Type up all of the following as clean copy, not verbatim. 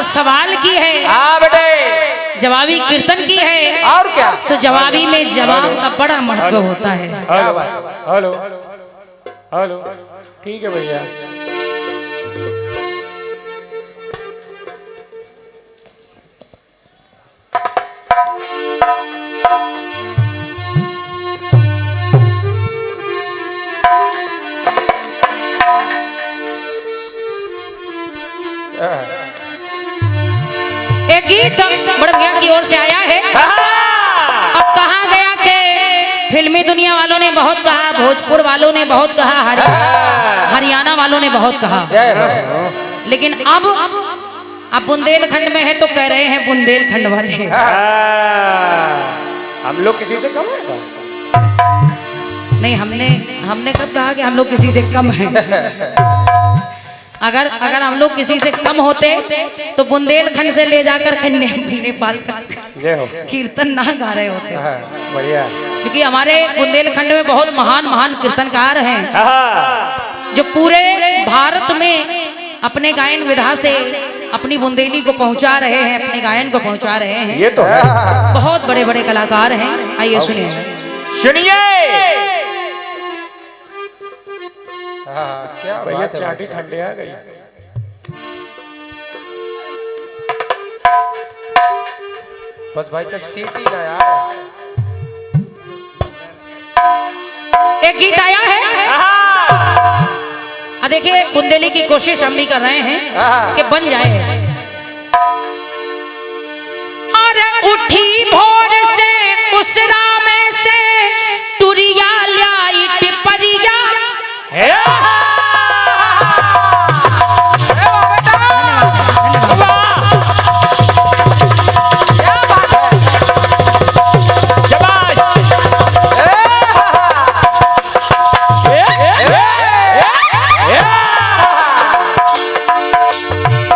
सवाल की है। हाँ बेटे। जवाबी कीर्तन की है। और क्या? तो जवाबी में जवाब का बड़ा महत्व होता है। हेलो हेलो ठीक है भैया। एक गीत बड़ भैया की ओर से आया है। अब कहा गया कि फिल्मी दुनिया वालों ने बहुत कहा, भोजपुर वालों ने बहुत कहा, हरियाणा वालों ने बहुत कहा, लेकिन अब बुंदेलखंड में है तो कह रहे हैं बुंदेलखंड वाले। हम लोग किसी से कम है? नहीं, हमने कब कहा कि हम लोग किसी से कम हैं? अगर हम लोग किसी से कम होते तो बुंदेलखंड से ले जाकर नेपाल का कीर्तन ना गा रहे होते। बढ़िया। क्योंकि हमारे बुंदेलखंड में बहुत महान कीर्तनकार हैं जो पूरे भारत में अपने गायन विधा से अपनी बुंदेली को पहुंचा रहे हैं, अपने गायन को पहुंचा रहे हैं। ये तो है। बहुत बड़े बड़े कलाकार हैं। आइए सुनिए। क्या भैया, चाटी ठंडे आ गई। बस भाई सब सीटी ना यार। एक गीत आया है। देखिए बुंदेली की कोशिश हम भी कर रहे हैं कि बन जाए। अरे उठी भोर से उसरा में से टुरिया लाई टिपरिया।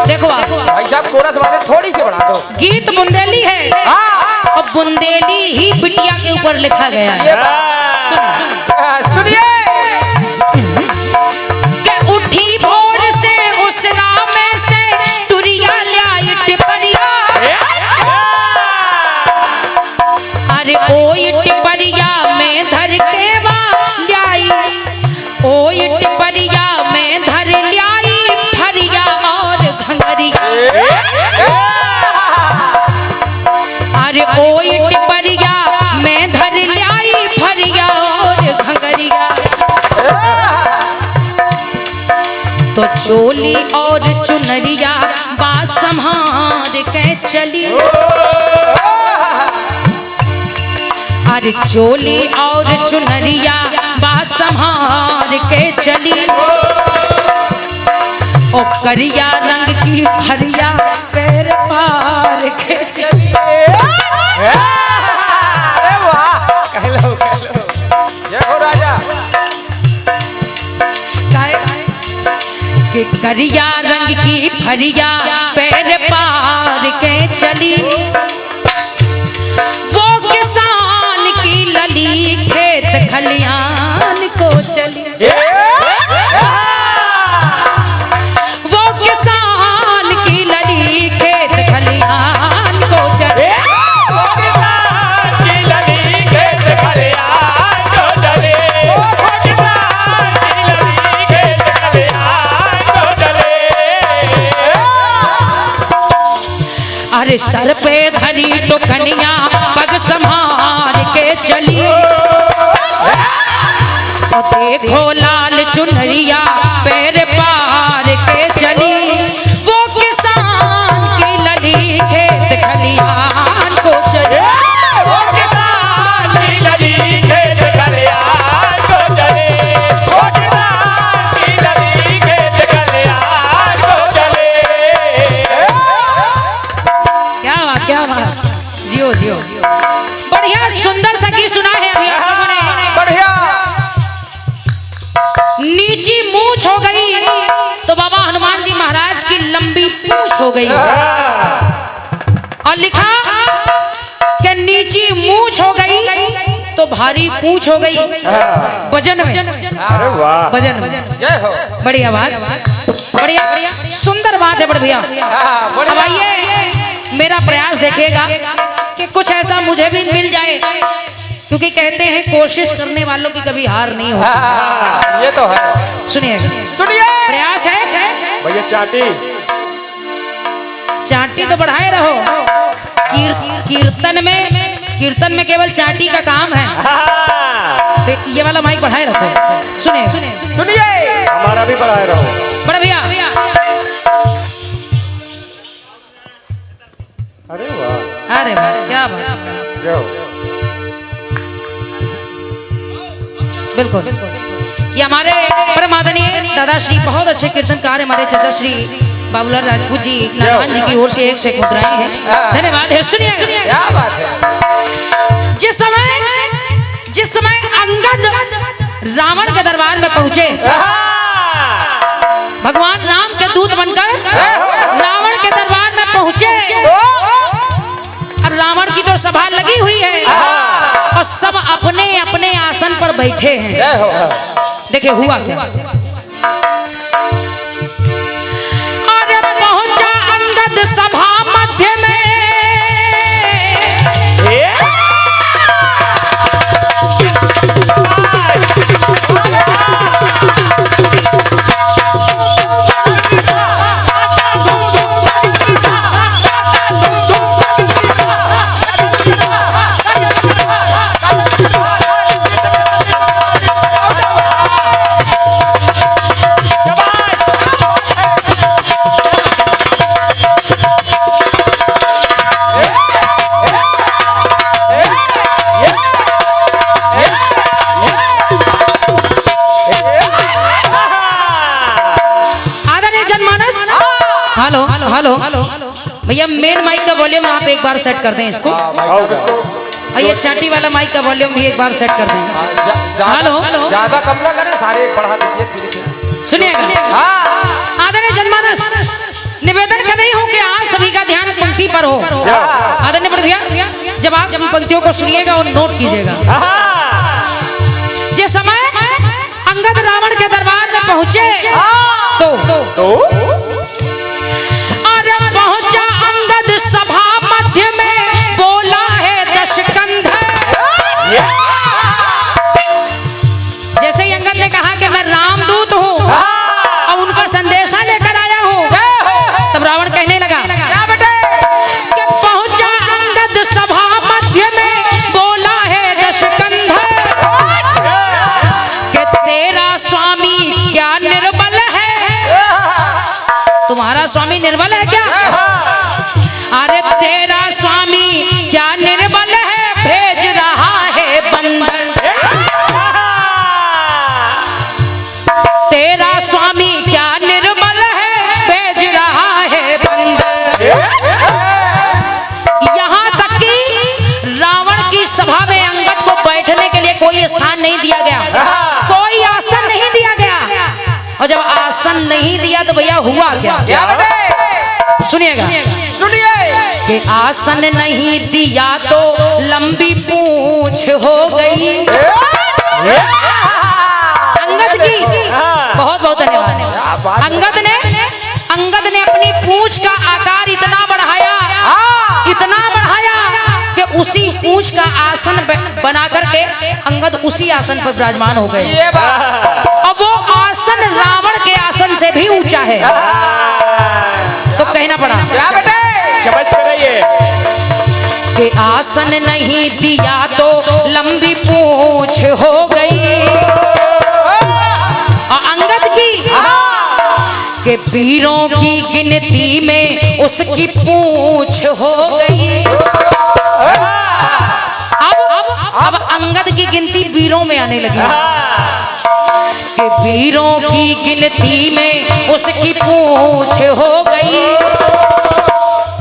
देखो भाई साहब, कोरस वाले थोड़ी सी बढ़ा दो। गीत बुंदेली है और बुंदेली ही बिटिया के ऊपर लिखा गया है। सुनिए। के उठी भोर से उस राम से टुरिया लाई टिपरिया। अरे ओई टिपरिया में धर के लाई, ओई टिपरिया में धर लाई फरिया और घंगरिया। अरे ओई टिपरिया में धर लाई फरिया और घंगरिया। तो चोली और चुनरिया बात संभार के चली। अरे चोली और चुनरिया बात संभार के चली। ओ करिया रंग की फरिया पैर पार के चली। कहलो जय हो राजा। कि करिया रंग की फरिया पैर पार के चली। वो किसान की लली खेत खलियान को चली। वो किसान की लली खेत खलियान को चली। अरे सर पे धरी तो कन्या पग संभार के चली। और देखो लाल चुनरिया पैर पार के चली। वो किसान की लली खेत खलियान को चली। वो किसान की लली खेत खलियान को चली। वो किसान की लली खेत खलियान को चली। क्या बात, जियो जियो। बढ़िया सुंदर सा गीत सुना है अभी आप लोगों ने। बढ़िया। नीची मूंछ हो गई तो बाबा हनुमान जी महाराज की लंबी पूंछ हो गई। और लिखा कि नीची मूंछ हो गई तो भारी पूछ हो गई वजन में। अरे वाह, वजन में जय हो। बढ़िया बात, बढ़िया बढ़िया सुंदर बात है बड़ भैया। अब आइए मेरा प्रयास देखिएगा कि कुछ ऐसा मुझे भी मिल जाए, क्योंकि कहते हैं कोशिश करने वालों की कभी हार नहीं होती। ये तो है। सुनिए सुनिए, प्रयास है भैया चाटी चाटी तो बढ़ाए रहो। कीर्तन में केवल चाटी का काम है, तो ये वाला माइक बढ़ाए रखो। सुनिए सुनिए, हमारा भी बढ़ाए रहो। बड़े भैया अरे वाह, अरे वाह क्या बात है। जाओ। बिल्कुल ये हमारे परम आदरणीय दादाश्री बहुत अच्छे कीर्तनकार हमारे चाचा श्री बाबूलाल राजपूत जी नारायण जी की ओर से 101 मुद्राएं हैं। धन्यवाद है। सुनिए क्या बात है। जिस समय अंगद रावण के दरबार में पहुंचे, भगवान राम के दूत बनकर रावण के दरबार में पहुंचे, अब रावण की तो सभा लगी हुई है और सब अपने अपने आसन पर बैठे हैं। जय हो। देखिए हुआ क्या। अरे पहुंचा अंगद सभा मध्य में, हेलो भैया मेन माइक का वॉल्यूम आप एक बार सेट कर दें इसको। और ये चाटी वाला माइक का वॉल्यूम भी एक बार सेट कर दें। हेलो ज्यादा कम ना करें, सारे बढ़ा दीजिए धीरे। सुनिएगा आदरणीय जनमानस, निवेदन कर रही हूँ कि आप सभी का ध्यान पंक्ति पर हो। आदरणीय भैया जब आप इन पंक्तियों को सुनिएगा और नोट कीजिएगा। जिस समय अंगद रावण के दरबार में पहुंचे तो अरे पहुंचा अंगद सभा मध्य में, बोला है दशकंधर। जैसे ही अंगद ने कहा कि मैं रामदूत हूँ और उनका संदेशा लेकर आया हूँ, तब रावण कहने लगा कि पहुंचा अंगद सभा मध्य में, बोला है दशकंधर कि तेरा स्वामी क्या निर्बल है। तुम्हारा स्वामी निर्बल है क्या? अरे तेरा स्वामी क्या निर्बल है, भेज रहा है बंदर। तेरा स्वामी क्या निर्बल है, भेज रहा है बंदर। यहाँ तक कि रावण की सभा में अंगद को बैठने के लिए कोई स्थान नहीं दिया गया, कोई आसन नहीं दिया गया। और जब आसन नहीं दिया तो भैया हुआ क्या? सुनिएगा कि आसन नहीं दिया तो लंबी पूंछ हो गई अंगद की। बहुत बहुत धन्यवाद। अंगद ने अपनी पूंछ का आकार इतना बढ़ाया कि उसी पूंछ का आसन बना करके अंगद उसी आसन पर विराजमान हो गए। अब वो आसन रावण के आसन से भी ऊंचा है, तो कहना पड़ा कि आसन नहीं दिया तो लंबी पूंछ हो गई अंगद की, कि वीरों की गिनती में उसकी पूंछ हो गई। अब अंगद की गिनती वीरों में आने लगी कि वीरों की गिनती में उसकी पूंछ हो गई।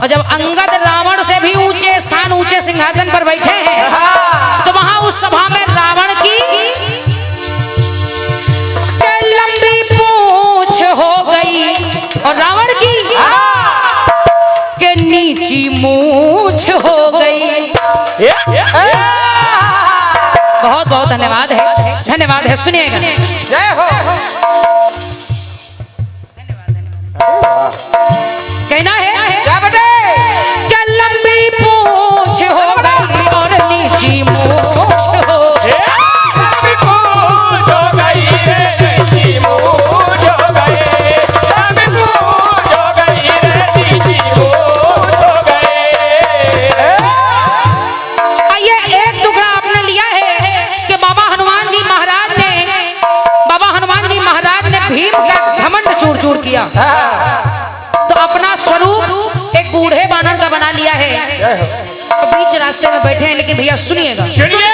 और जब अंगद रावण से भी ऊंचे स्थान, ऊंचे सिंहासन पर बैठे हैं, तो वहां उस सभा में रावण की लंबी पूंछ हो गई और रावण की के नीची मूंछ हो गई। धन्यवाद है, सुनिएगा। जय हो। कहना है क्या बेटे? क्या लंबी पूंछ हो गई और नीची मूंछ हो, लंबी पूंछ हो गई रे नीची मूंछ हो गई, लंबी पूंछ हो गई रे नीची मूंछ हो गई। आइए एक टुकड़ा आपने लिया है कि बाबा हनुमान जी महाराज ने भीम का घमंड चूर चूर किया, तो अपना स्वरूप एक बूढ़े बानर का बना लिया है। तो बीच रास्ते में बैठे हैं, लेकिन भैया सुनिएगा, सुनिए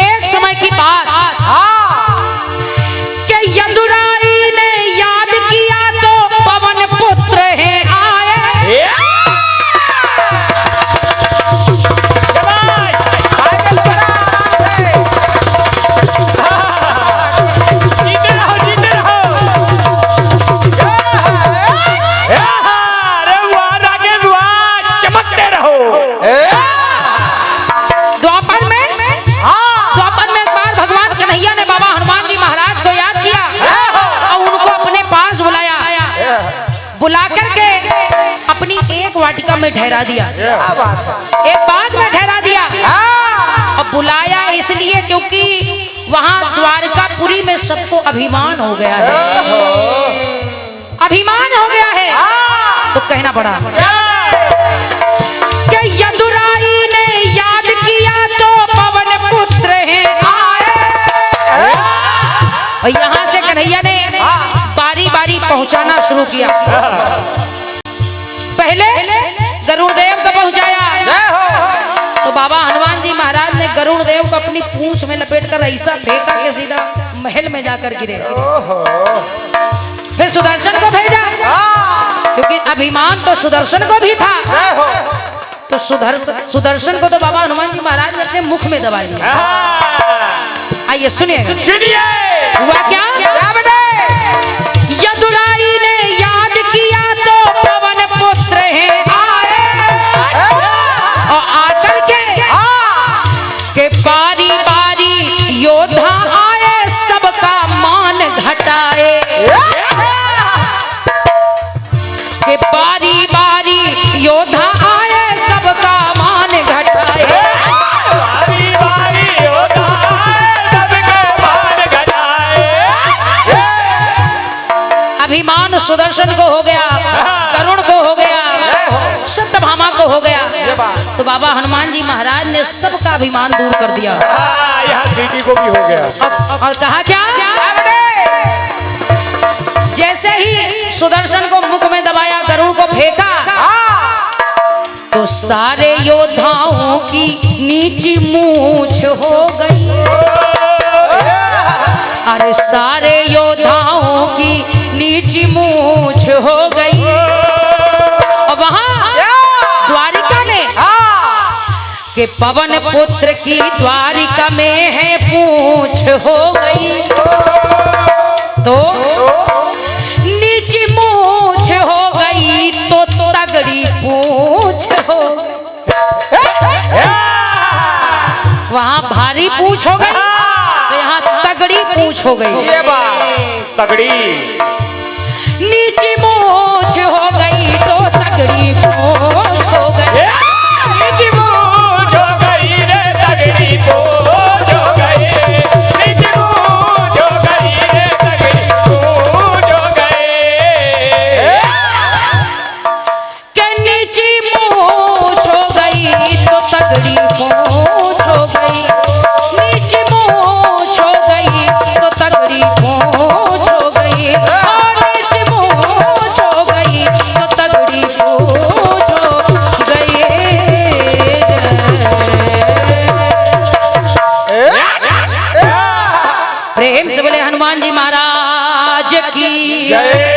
एक समय की बात कि यदुराई ने याद किया तो पवन पुत्र हैं आए। द्वापर में एक बार भगवान कन्हैया ने बाबा हनुमान जी महाराज को याद किया और उनको अपने पास बुलाया, बुला करके अपनी एक वाटिका में ठहरा दिया, एक बाग में ठहरा दिया। अब बुलाया इसलिए क्योंकि वहां द्वारकापुरी में सबको अभिमान हो गया है, अभिमान हो गया है, तो कहना पड़ा कि यदुराई ने याद किया तो पवन पुत्र हैं आए। और यहां से कन्हैया ने बारी बारी पहुंचाना शुरू किया। पहले गरुड़ देव को पहुंचाया, तो बाबा हनुमान जी महाराज ने गरुड़ देव को अपनी पूंछ में लपेट कर ऐसा फेंका कि सीधा महल में जाकर गिरे। फिर सुदर्शन को भेजा, क्योंकि अभिमान तो सुदर्शन को भी था, तो सुदर्शन को तो बाबा हनुमान जी महाराज ने अपने मुख में दबा लिया। आइए सुनिए हुआ क्या? यदुराई ने याद किया तो पवन पुत्र हैं आए, और आकर के बारी बारी योद्धा आए सबका मान घटाए, के बारी बारी योद्धा आए सबका मान घटाए, बारी बारी योद्धा सबके मान घटाए। अभिमान सुदर्शन को हो गया, करुण को हो गया, सत्यभामा को हो गया, तो बाबा हनुमान जी महाराज ने सबका अभिमान दूर कर दिया। यहाँ सीटी को भी हो गया। और कहा क्या? जैसे ही सुदर्शन को मुख में दबाया, गरुड़ को फेंका, तो सारे योद्धाओं की नीची मूंछ हो गई। अरे सारे योद्धाओं की नीची मूंछ हो गई। और वहां द्वारिका में कि पवन पुत्र की द्वारिका में है पूंछ हो गई, तो नीची मूंछ हो गई तो तगड़ी पूंछ हो, वहां भारी पूंछ हो गई तो यहाँ तगड़ी पूंछ हो गई। तगड़ी नीची मूंछ हो गई तो तगड़ी पूंछ हो गई। नीची मूंछ हो गई रे तगड़ी पूंछ हो गई, नीची मूंछ हो गई रे तगड़ी पूंछ हो गई। के नीची मूंछ हो गई तो तगड़ी पूंछ हो गई, नीची मूंछ हो गई तो तगड़ी पूंछ हो गई, और नीची मूंछ हो गई तो तगड़ी पूंछ हो गई। प्रेम से बोले हनुमान जी महाराज की जय।